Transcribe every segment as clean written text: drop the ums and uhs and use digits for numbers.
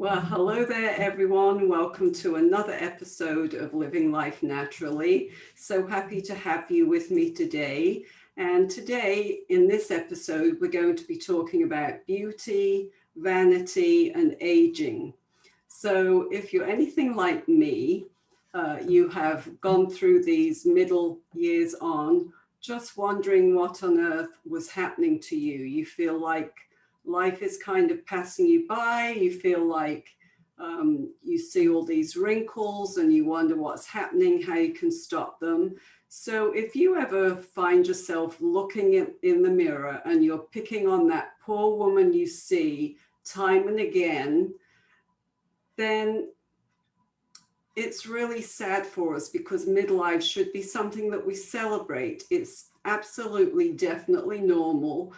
Well, hello there, everyone. Welcome to another episode of Living Life Naturally. So happy to have you with me today. And today, in this episode, we're going to be talking about beauty, vanity, and aging. So if you're anything like me, you have gone through these middle years on, just wondering what on earth was happening to you. You feel like life is kind of passing you by. You feel like you see all these wrinkles and you wonder what's happening, how you can stop them. So if you ever find yourself looking in the mirror and you're picking on that poor woman you see time and again, then it's really sad for us because midlife should be something that we celebrate. It's absolutely, definitely normal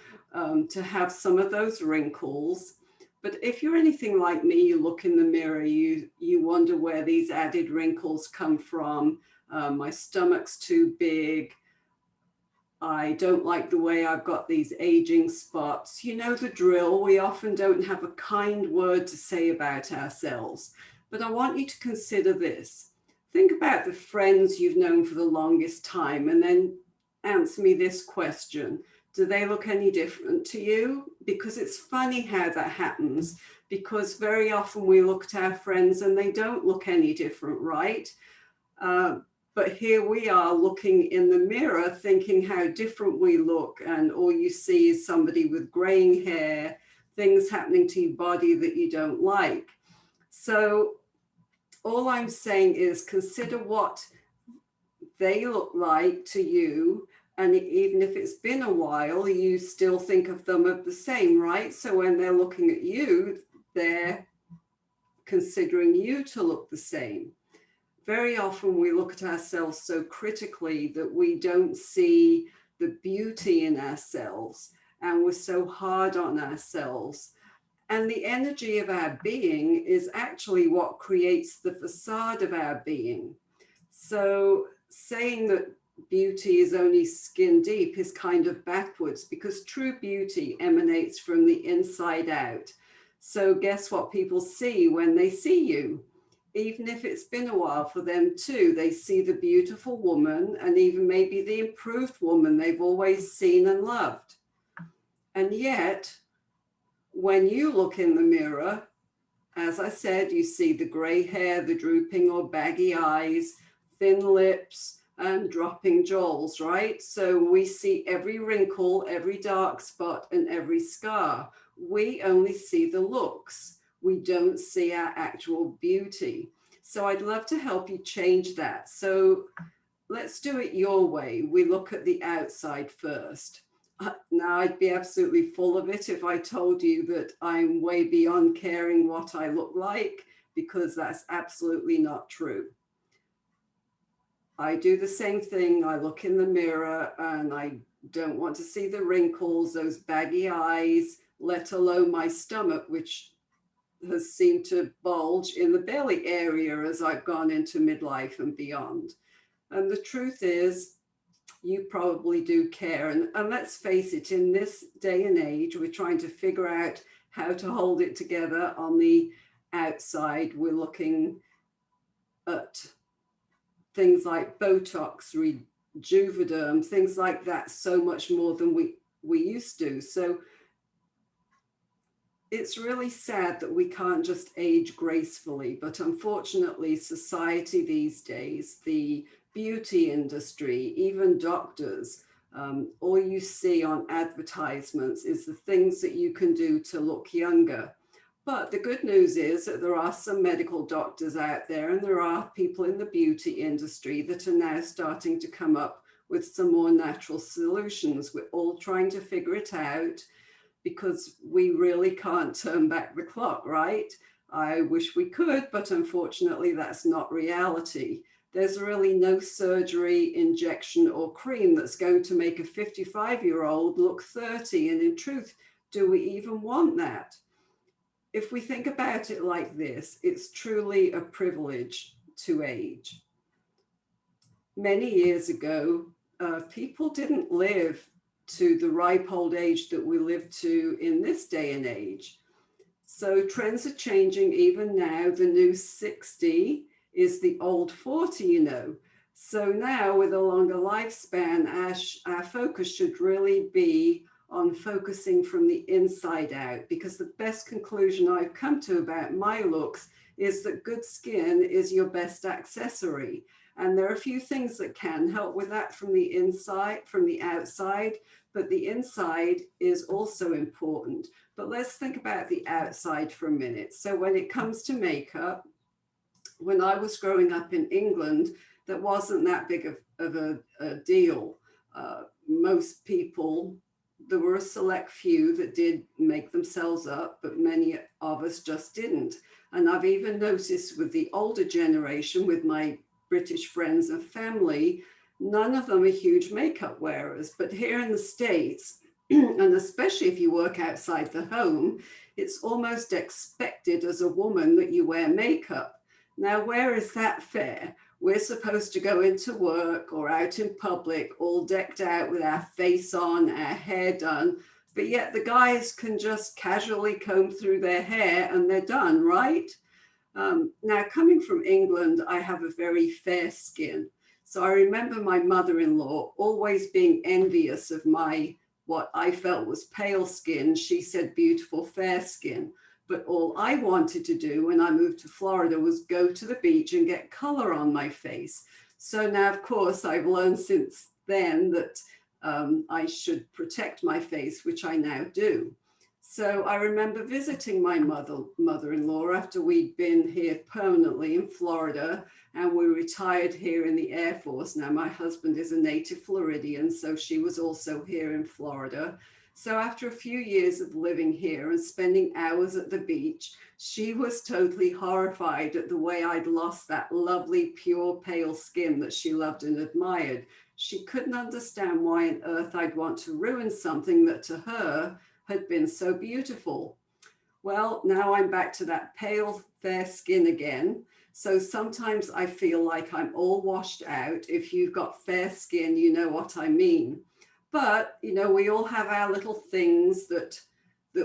to have some of those wrinkles. But if you're anything like me, you look in the mirror, you wonder where these added wrinkles come from. My stomach's too big. I don't like the way I've got these aging spots. You know the drill. We often don't have a kind word to say about ourselves. But I want you to consider this. Think about the friends you've known for the longest time and then answer me this question. Do they look any different to you? Because it's funny how that happens, because very often we look at our friends and they don't look any different, right? But here we are looking in the mirror thinking how different we look, and all you see is somebody with graying hair, things happening to your body that you don't like. So all I'm saying is consider what they look like to you. And even if it's been a while, you still think of them as the same, right? So when they're looking at you, they're considering you to look the same. Very often we look at ourselves so critically that we don't see the beauty in ourselves, and we're so hard on ourselves. And the energy of our being is actually what creates the facade of our being. So saying that beauty is only skin deep is kind of backwards, because true beauty emanates from the inside out. So guess what people see when they see you? Even if it's been a while for them too, they see the beautiful woman and even maybe the improved woman they've always seen and loved. And yet, when you look in the mirror, as I said, you see the gray hair, the drooping or baggy eyes, thin lips, and dropping jowls, right? So we see every wrinkle, every dark spot, and every scar. We only see the looks. We don't see our actual beauty. So I'd love to help you change that. So let's do it your way. We look at the outside first. Now, I'd be absolutely full of it if I told you that I'm way beyond caring what I look like, because that's absolutely not true. I do the same thing. I look in the mirror and I don't want to see the wrinkles, those baggy eyes, let alone my stomach, which has seemed to bulge in the belly area as I've gone into midlife and beyond. And the truth is, you probably do care. And let's face it, in this day and age, we're trying to figure out how to hold it together on the outside. We're looking at things like Botox, Juvederm, things like that, so much more than we used to. So it's really sad that we can't just age gracefully, but unfortunately, society these days, the beauty industry, even doctors, all you see on advertisements is the things that you can do to look younger. But the good news is that there are some medical doctors out there, and there are people in the beauty industry that are now starting to come up with some more natural solutions. We're all trying to figure it out, because we really can't turn back the clock, right? I wish we could, but unfortunately that's not reality. There's really no surgery, injection, or cream that's going to make a 55-year-old look 30. And in truth, do we even want that? If we think about it like this, it's truly a privilege to age. Many years ago, people didn't live to the ripe old age that we live to in this day and age. So trends are changing even now. The new 60 is the old 40, you know. So now with a longer lifespan, our focus should really be on focusing from the inside out, because the best conclusion I've come to about my looks is that good skin is your best accessory. And there are a few things that can help with that from the inside, from the outside, but the inside is also important. But let's think about the outside for a minute. So when it comes to makeup, when I was growing up in England, that wasn't that big of a deal. Most people, there were a select few that did make themselves up, but many of us just didn't. And I've even noticed with the older generation, with my British friends and family, none of them are huge makeup wearers. But here in the States, and especially if you work outside the home, it's almost expected as a woman that you wear makeup. Now, where is that fair? We're supposed to go into work or out in public all decked out with our face on, our hair done, but yet the guys can just casually comb through their hair and they're done, right? Now, coming from England, I have a very fair skin. So I remember my mother-in-law always being envious of my, what I felt was pale skin. She said beautiful fair skin. But all I wanted to do when I moved to Florida was go to the beach and get color on my face. So now, of course, I've learned since then that I should protect my face, which I now do. So I remember visiting my mother-in-law after we'd been here permanently in Florida, and we retired here in the Air Force. Now, my husband is a native Floridian, so she was also here in Florida. So after a few years of living here and spending hours at the beach, she was totally horrified at the way I'd lost that lovely, pure, pale skin that she loved and admired. She couldn't understand why on earth I'd want to ruin something that to her had been so beautiful. Well, now I'm back to that pale, fair skin again. So sometimes I feel like I'm all washed out. If you've got fair skin, you know what I mean. But, you know, we all have our little things that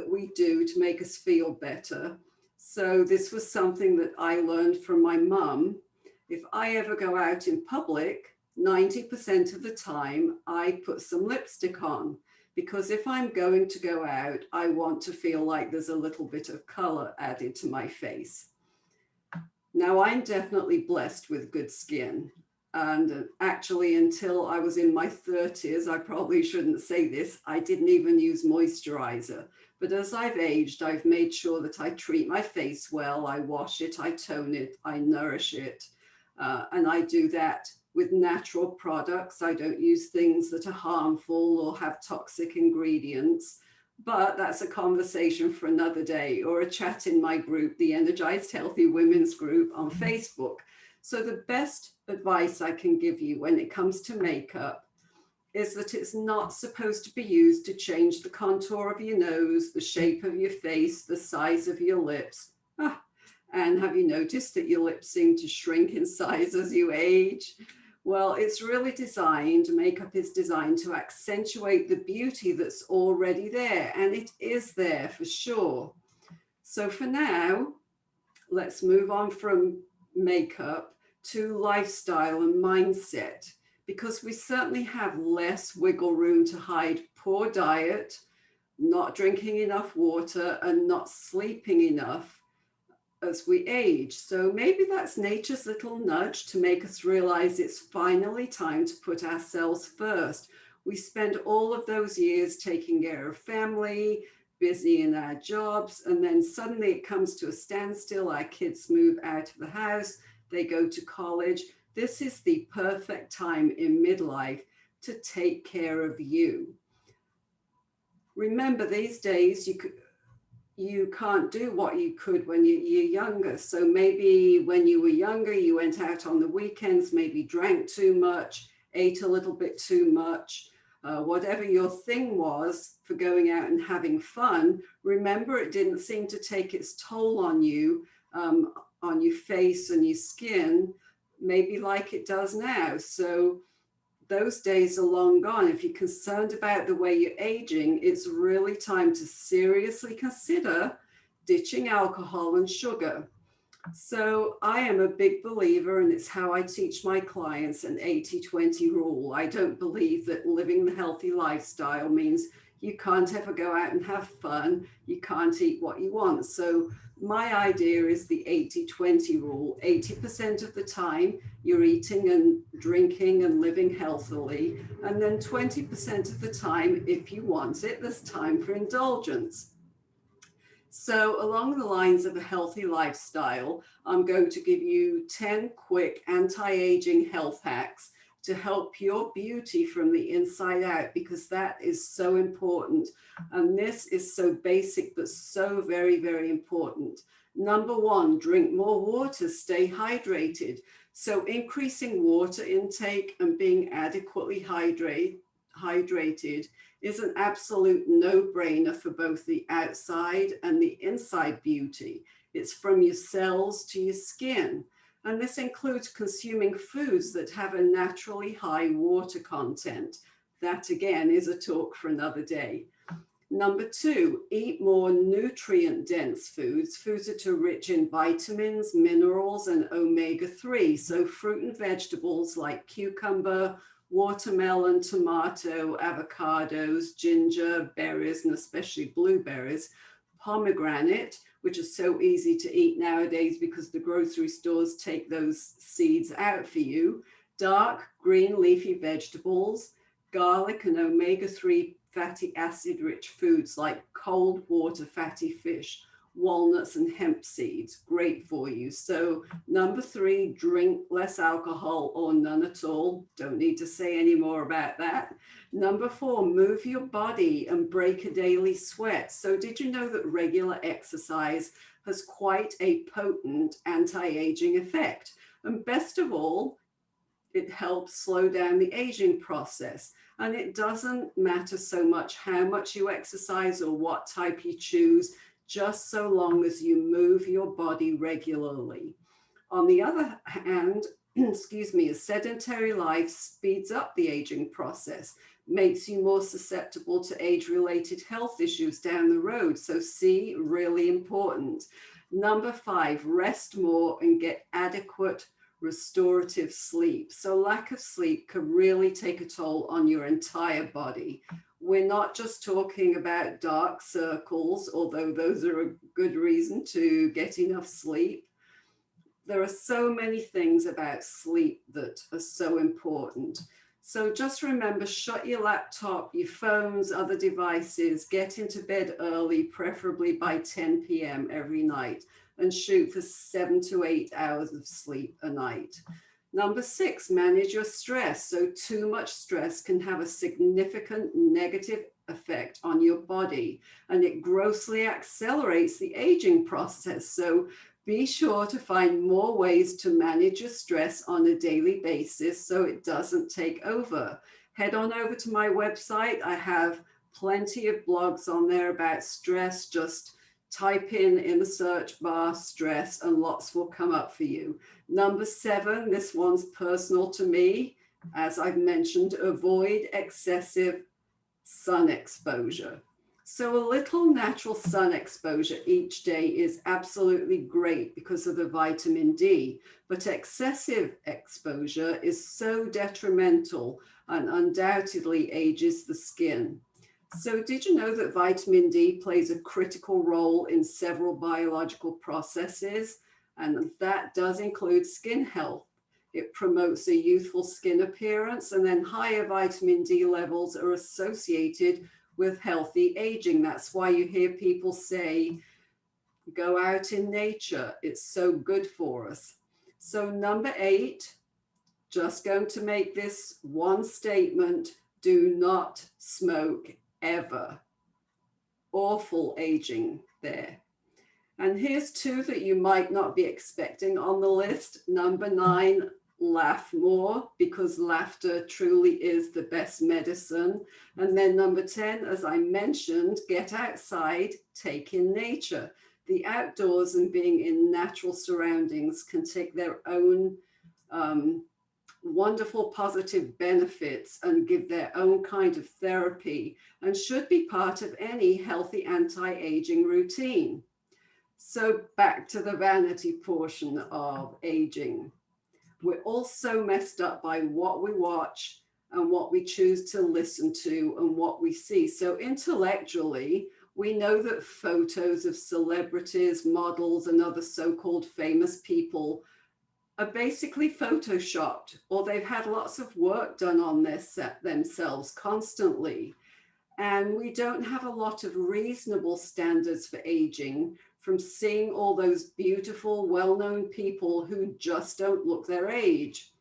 we do to make us feel better. So this was something that I learned from my mum. If I ever go out in public, 90% of the time I put some lipstick on, because if I'm going to go out, I want to feel like there's a little bit of color added to my face. Now, I'm definitely blessed with good skin. And actually, until I was in my 30s, I probably shouldn't say this, I didn't even use moisturizer. But as I've aged, I've made sure that I treat my face well. I wash it, I tone it, I nourish it. And I do that with natural products. I don't use things that are harmful or have toxic ingredients. But that's a conversation for another day, or a chat in my group, the Energized Healthy Women's group on Facebook. So the best advice I can give you when it comes to makeup is that it's not supposed to be used to change the contour of your nose, the shape of your face, the size of your lips. And have you noticed that your lips seem to shrink in size as you age? Well, it's really designed, makeup is designed to accentuate the beauty that's already there, and it is there for sure. So for now, let's move on from makeup to lifestyle and mindset, because we certainly have less wiggle room to hide poor diet, not drinking enough water, and not sleeping enough as we age. So maybe that's nature's little nudge to make us realize it's finally time to put ourselves first. We spend all of those years taking care of family, busy in our jobs, and then suddenly it comes to a standstill. Our kids move out of the house, they go to college. This is the perfect time in midlife to take care of you. Remember, these days you can't do what you could when you're younger. So maybe when you were younger, you went out on the weekends, maybe drank too much, ate a little bit too much. Whatever your thing was for going out and having fun, remember it didn't seem to take its toll on you, on your face and your skin, maybe like it does now. So those days are long gone. If you're concerned about the way you're aging, it's really time to seriously consider ditching alcohol and sugar. So I am a big believer, and it's how I teach my clients, an 80-20 rule. I don't believe that living the healthy lifestyle means you can't ever go out and have fun. You can't eat what you want. So my idea is the 80-20 rule. 80% of the time you're eating and drinking and living healthily. And then 20% of the time, if you want it, there's time for indulgence. So along the lines of a healthy lifestyle, I'm going to give you 10 quick anti-aging health hacks to help your beauty from the inside out, because that is so important. And this is so basic, but so very, very important. Number one, drink more water, stay hydrated. So increasing water intake and being adequately hydrated is an absolute no-brainer for both the outside and the inside beauty. It's from your cells to your skin. And this includes consuming foods that have a naturally high water content. That again is a talk for another day. Number two, eat more nutrient-dense foods, foods that are rich in vitamins, minerals, and omega-3. So fruit and vegetables like cucumber, watermelon, tomato, avocados, ginger, berries, and especially blueberries, pomegranate, which is so easy to eat nowadays because the grocery stores take those seeds out for you, dark green leafy vegetables, garlic, and omega-3 fatty acid rich foods like cold water fatty fish, walnuts, and hemp seeds, great for you. So number three, drink less alcohol or none at all. Don't need to say any more about that. Number four, move your body and break a daily sweat. So did you know that regular exercise has quite a potent anti-aging effect? And best of all, it helps slow down the aging process. And it doesn't matter so much how much you exercise or what type you choose, just so long as you move your body regularly. On the other hand, a sedentary life speeds up the aging process, makes you more susceptible to age-related health issues down the road. So C, really important. Number five, rest more and get adequate restorative sleep. So lack of sleep can really take a toll on your entire body. We're not just talking about dark circles, although those are a good reason to get enough sleep. There are so many things about sleep that are so important. So just remember, shut your laptop, your phones, other devices, get into bed early, preferably by 10 p.m. every night, and shoot for 7 to 8 hours of sleep a night. Number six, manage your stress. So too much stress can have a significant negative effect on your body, and it grossly accelerates the aging process. So be sure to find more ways to manage your stress on a daily basis so it doesn't take over. Head on over to my website. I have plenty of blogs on there about stress. Just type in the search bar stress and lots will come up for you. Number seven, this one's personal to me. As I've mentioned, avoid excessive sun exposure. So a little natural sun exposure each day is absolutely great because of the vitamin D, but excessive exposure is so detrimental and undoubtedly ages the skin. So did you know that vitamin D plays a critical role in several biological processes? And that does include skin health. It promotes a youthful skin appearance, and then higher vitamin D levels are associated with healthy aging. That's why you hear people say, go out in nature. It's so good for us. So number eight, just going to make this one statement: do not smoke ever. Awful aging there. And here's two that you might not be expecting on the list. Number nine, laugh more, because laughter truly is the best medicine. And then number 10, as I mentioned, get outside, take in nature. The outdoors and being in natural surroundings can take their own wonderful positive benefits and give their own kind of therapy, and should be part of any healthy anti-aging routine. So back to the vanity portion of aging. We're all so messed up by what we watch and what we choose to listen to and what we see. So intellectually, we know that photos of celebrities, models, and other so-called famous people are basically photoshopped, or they've had lots of work done on themselves constantly. And we don't have a lot of reasonable standards for aging from seeing all those beautiful, well-known people who just don't look their age.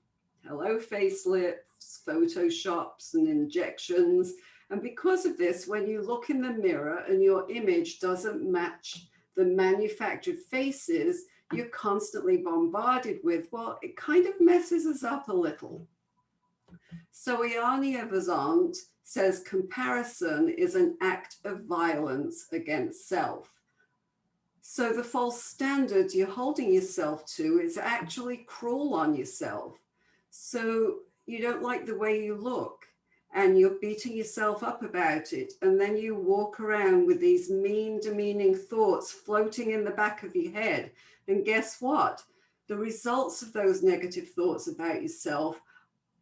Hello, facelifts, photoshops, and injections. And because of this, when you look in the mirror and your image doesn't match the manufactured faces you're constantly bombarded with, well, it kind of messes us up a little. So Iani Evazant says comparison is an act of violence against self. So the false standards you're holding yourself to is actually cruel on yourself. So you don't like the way you look and you're beating yourself up about it. And then you walk around with these mean, demeaning thoughts floating in the back of your head. And guess what? The results of those negative thoughts about yourself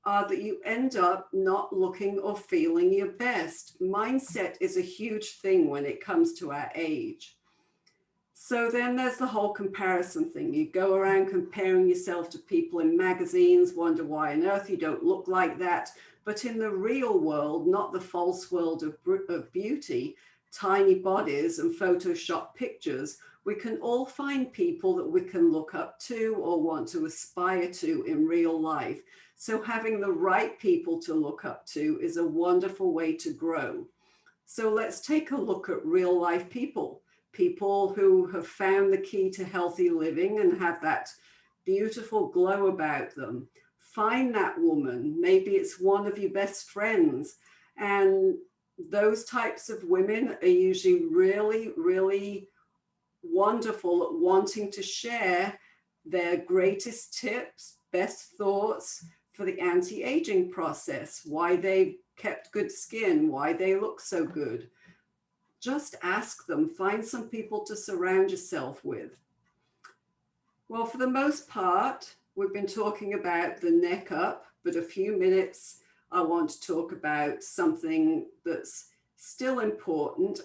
are that you end up not looking or feeling your best. Mindset is a huge thing when it comes to our age. So then there's the whole comparison thing. You go around comparing yourself to people in magazines, wonder why on earth you don't look like that. But in the real world, not the false world of beauty, tiny bodies and Photoshop pictures, we can all find people that we can look up to or want to aspire to in real life. So having the right people to look up to is a wonderful way to grow. So let's take a look at real life people who have found the key to healthy living and have that beautiful glow about them. Find that woman. Maybe it's one of your best friends. And those types of women are usually really, really wonderful at wanting to share their greatest tips, best thoughts for the anti-aging process, why they kept good skin, why they look so good. Just ask them, find some people to surround yourself with. Well, for the most part, we've been talking about the neck up, but a few minutes I want to talk about something that's still important,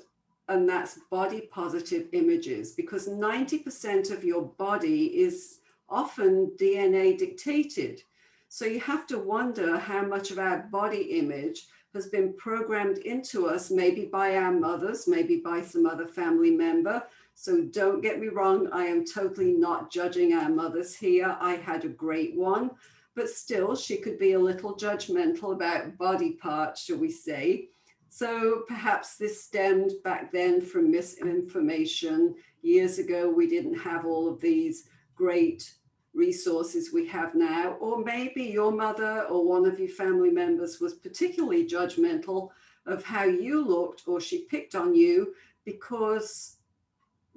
and that's body positive images, because 90% of your body is often DNA dictated. So you have to wonder how much of our body image has been programmed into us, maybe by our mothers, maybe by some other family member. So don't get me wrong, I am totally not judging our mothers here. I had a great one, but still she could be a little judgmental about body parts, shall we say. So perhaps this stemmed back then from misinformation. Years ago, we didn't have all of these great resources we have now, or maybe your mother or one of your family members was particularly judgmental of how you looked, or she picked on you because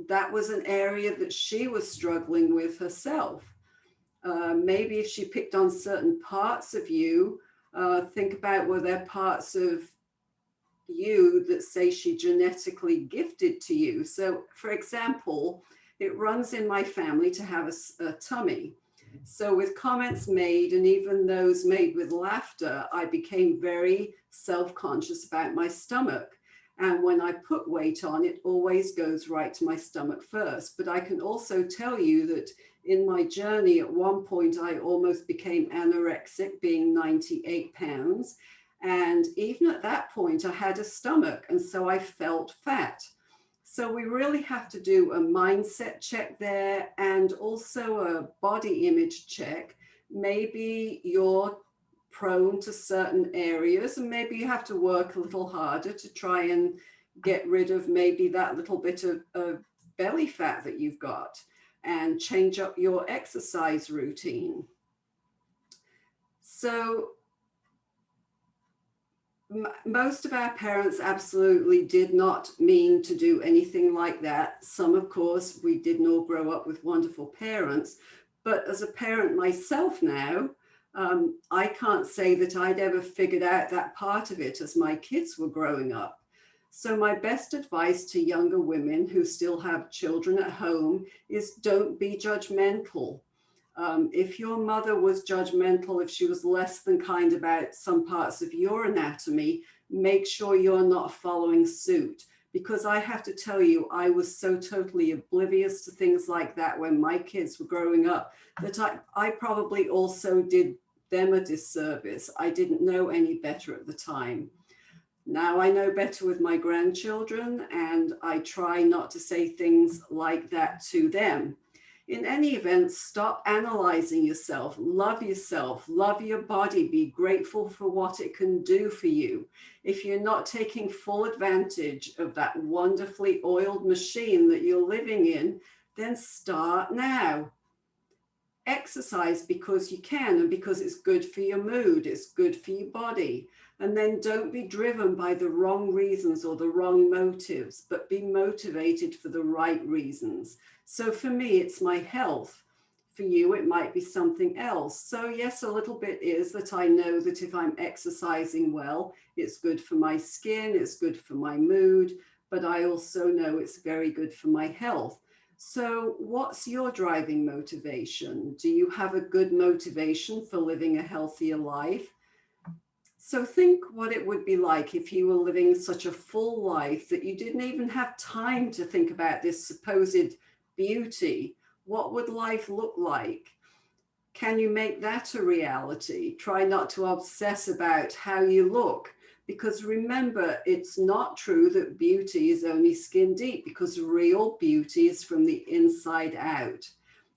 that was an area that she was struggling with herself. Maybe if she picked on certain parts of you, think about, were there parts of you that say she genetically gifted to you? So for example, it runs in my family to have a tummy. So with comments made, and even those made with laughter, I became very self-conscious about my stomach. And when I put weight on, it always goes right to my stomach first. But I can also tell you that in my journey, at one point, I almost became anorexic, being 98 pounds. And even at that point, I had a stomach, and so I felt fat. So we really have to do a mindset check there, and also a body image check. Maybe you're prone to certain areas, and maybe you have to work a little harder to try and get rid of maybe that little bit of belly fat that you've got, and change up your exercise routine. So most of our parents absolutely did not mean to do anything like that. Some, of course, we didn't all grow up with wonderful parents. But as a parent myself now, I can't say that I'd ever figured out that part of it as my kids were growing up. So my best advice to younger women who still have children at home is don't be judgmental. If your mother was judgmental, if she was less than kind about some parts of your anatomy, make sure you're not following suit. Because I have to tell you, I was so totally oblivious to things like that when my kids were growing up that I probably also did them a disservice. I didn't know any better at the time. Now I know better with my grandchildren, and I try not to say things like that to them. In any event, stop analyzing yourself, love your body, be grateful for what it can do for you. If you're not taking full advantage of that wonderfully oiled machine that you're living in, then start now. Exercise because you can and because it's good for your mood, it's good for your body. And then don't be driven by the wrong reasons or the wrong motives, but be motivated for the right reasons. So for me, it's my health. For you, it might be something else. So yes, a little bit is that I know that if I'm exercising well, it's good for my skin, it's good for my mood, but I also know it's very good for my health. So what's your driving motivation? Do you have a good motivation for living a healthier life? So think what it would be like if you were living such a full life that you didn't even have time to think about this supposed beauty. What would life look like? Can you make that a reality? Try not to obsess about how you look, because remember, it's not true that beauty is only skin deep, because real beauty is from the inside out.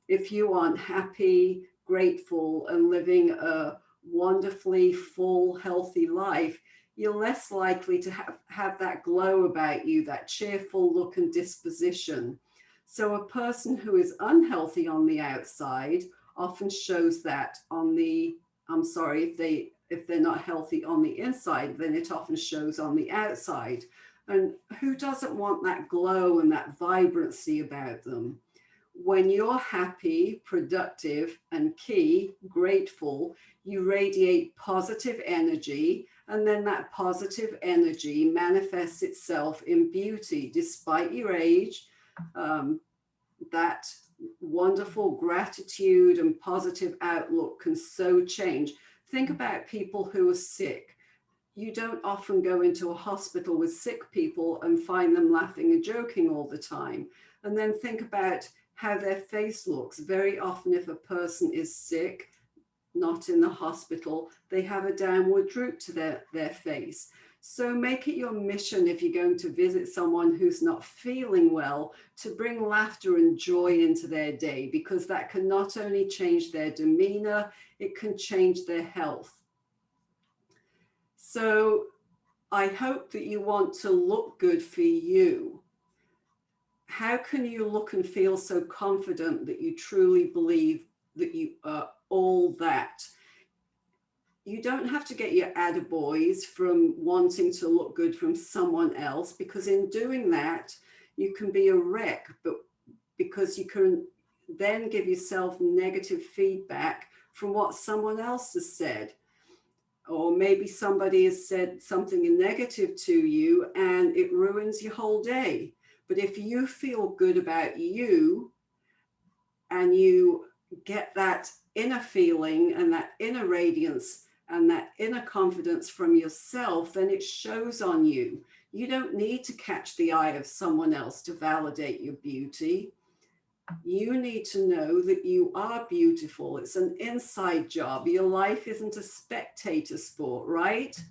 If you aren't happy, grateful, and living a wonderfully full, healthy life, you're less likely to have that glow about you, that cheerful look and disposition. So a person who is unhealthy on the outside often shows that on the, I'm sorry, if they're not healthy on the inside, then it often shows on the outside. And who doesn't want that glow and that vibrancy about them? When you're happy, productive, and grateful, you radiate positive energy, and then that positive energy manifests itself in beauty despite your age. That wonderful gratitude and positive outlook can so change. Think about people who are sick. You don't often go into a hospital with sick people and find them laughing and joking all the time. And then think about how their face looks. Very often, if a person is sick, not in the hospital, they have a downward droop to their face. So make it your mission, if you're going to visit someone who's not feeling well, to bring laughter and joy into their day, because that can not only change their demeanor, it can change their health. So I hope that you want to look good for you. How can you look and feel so confident that you truly believe that you are all that? You don't have to get your attaboys from wanting to look good from someone else, because in doing that, you can be a wreck, but because you can then give yourself negative feedback from what someone else has said. Or maybe somebody has said something negative to you and it ruins your whole day. But if you feel good about you and you get that inner feeling and that inner radiance and that inner confidence from yourself, then it shows on you. You don't need to catch the eye of someone else to validate your beauty. You need to know that you are beautiful. It's an inside job. Your life isn't a spectator sport, right?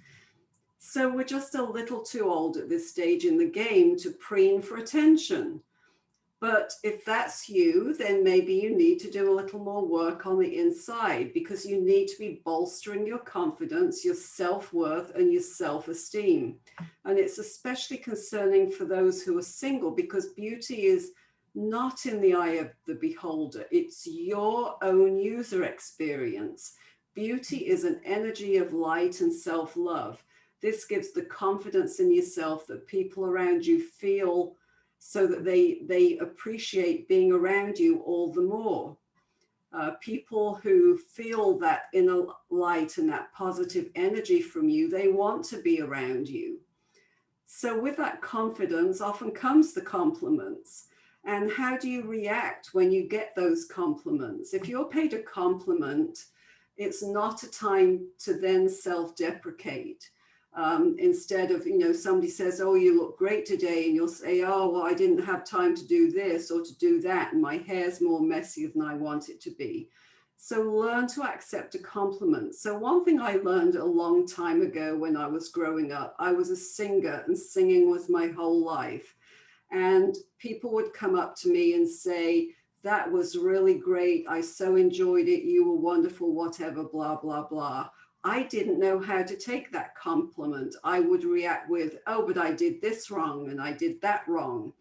So we're just a little too old at this stage in the game to preen for attention. But if that's you, then maybe you need to do a little more work on the inside, because you need to be bolstering your confidence, your self-worth, and your self-esteem. And it's especially concerning for those who are single, because beauty is not in the eye of the beholder. It's your own user experience. Beauty is an energy of light and self-love. This gives the confidence in yourself that people around you feel, so that they appreciate being around you all the more. People who feel that inner light and that positive energy from you, they want to be around you. So with that confidence often comes the compliments. And how do you react when you get those compliments? If you're paid a compliment, it's not a time to then self-deprecate. Instead of, somebody says, oh, you look great today. And you'll say, oh, well, I didn't have time to do this or to do that. And my hair's more messy than I want it to be. So learn to accept a compliment. So one thing I learned a long time ago when I was growing up, I was a singer and singing was my whole life. And people would come up to me and say, that was really great. I so enjoyed it. You were wonderful, whatever, blah, blah, blah. I didn't know how to take that compliment. I would react with, oh, but I did this wrong and I did that wrong.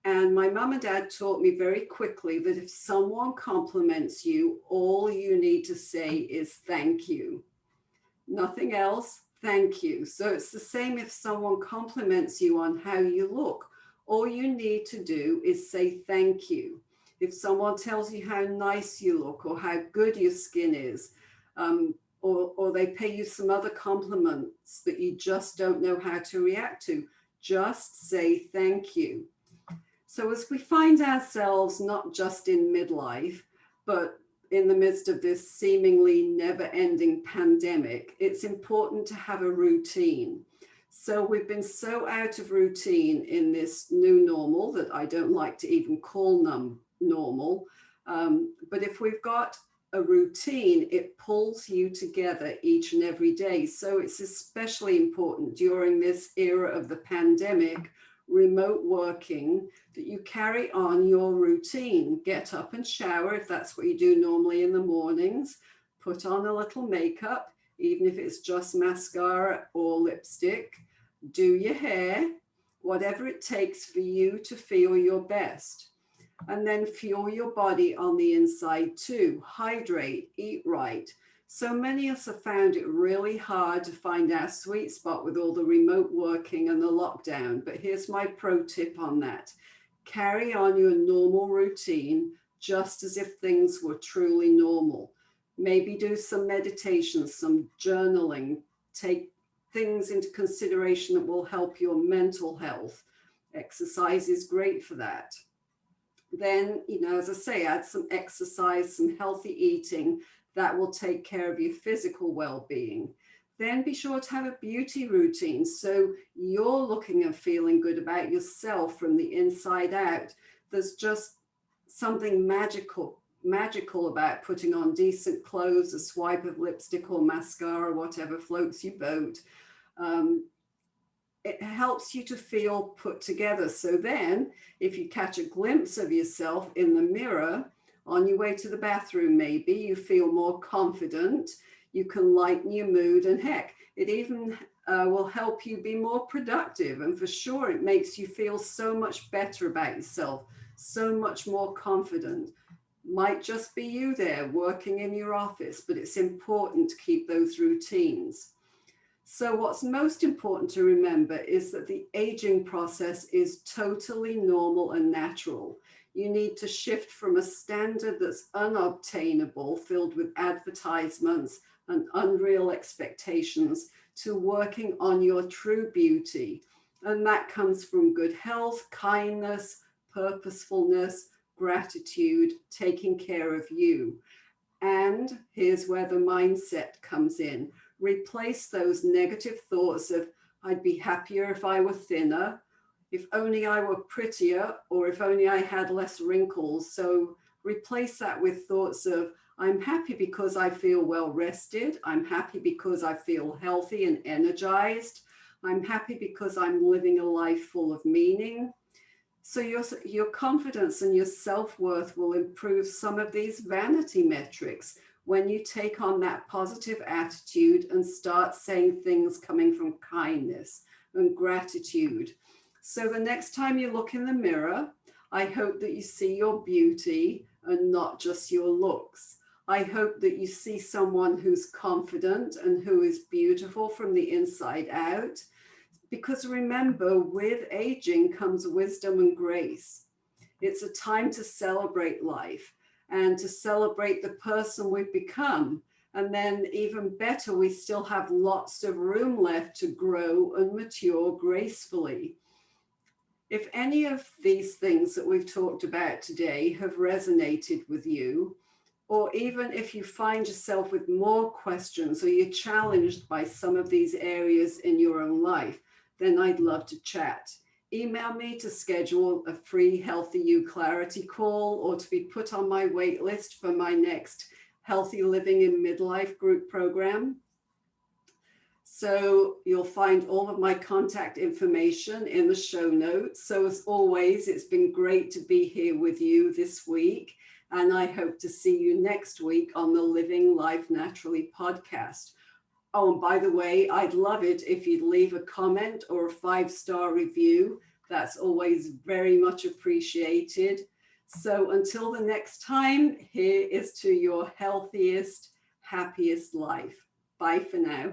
And my mum and dad taught me very quickly that if someone compliments you, all you need to say is thank you. Nothing else, thank you. So it's the same if someone compliments you on how you look. All you need to do is say thank you. If someone tells you how nice you look or how good your skin is, or they pay you some other compliments that you just don't know how to react to, just say thank you. So as we find ourselves not just in midlife, but in the midst of this seemingly never-ending pandemic, it's important to have a routine. So we've been so out of routine in this new normal that I don't like to even call normal. But if we've got a routine, it pulls you together each and every day. So it's especially important during this era of the pandemic, remote working, that you carry on your routine. Get up and shower if that's what you do normally in the mornings. Put on a little makeup, even if it's just mascara or lipstick. Do your hair, whatever it takes for you to feel your best. And then fuel your body on the inside too. Hydrate, eat right. So many of us have found it really hard to find our sweet spot with all the remote working and the lockdown. But here's my pro tip on that. Carry on your normal routine just as if things were truly normal. Maybe do some meditation, some journaling. Take things into consideration that will help your mental health. Exercise is great for that. Then, as I say, add some exercise, some healthy eating that will take care of your physical well-being. Then be sure to have a beauty routine so you're looking and feeling good about yourself from the inside out. There's just something magical about putting on decent clothes, a swipe of lipstick or mascara, whatever floats your boat. It helps you to feel put together. So then if you catch a glimpse of yourself in the mirror on your way to the bathroom, maybe you feel more confident, you can lighten your mood, and heck, it even will help you be more productive. And for sure, it makes you feel so much better about yourself, so much more confident. Might just be you there working in your office, but it's important to keep those routines. So what's most important to remember is that the aging process is totally normal and natural. You need to shift from a standard that's unobtainable, filled with advertisements and unreal expectations, to working on your true beauty. And that comes from good health, kindness, purposefulness, gratitude, taking care of you. And here's where the mindset comes in. Replace those negative thoughts of, I'd be happier if I were thinner, if only I were prettier, or if only I had less wrinkles. So replace that with thoughts of, I'm happy because I feel well rested. I'm happy because I feel healthy and energized. I'm happy because I'm living a life full of meaning. So your confidence and your self-worth will improve some of these vanity metrics when you take on that positive attitude and start saying things coming from kindness and gratitude. So the next time you look in the mirror, I hope that you see your beauty and not just your looks. I hope that you see someone who's confident and who is beautiful from the inside out. Because remember, with aging comes wisdom and grace. It's a time to celebrate life and to celebrate the person we've become. And then even better, we still have lots of room left to grow and mature gracefully. If any of these things that we've talked about today have resonated with you, or even if you find yourself with more questions or you're challenged by some of these areas in your own life, then I'd love to chat. Email me to schedule a free Healthy You Clarity call or to be put on my wait list for my next Healthy Living in Midlife group program. So you'll find all of my contact information in the show notes. So as always, it's been great to be here with you this week. And I hope to see you next week on the Living Life Naturally podcast. Oh, and by the way, I'd love it if you'd leave a comment or a 5-star review. That's always very much appreciated. So until the next time, here is to your healthiest, happiest life. Bye for now.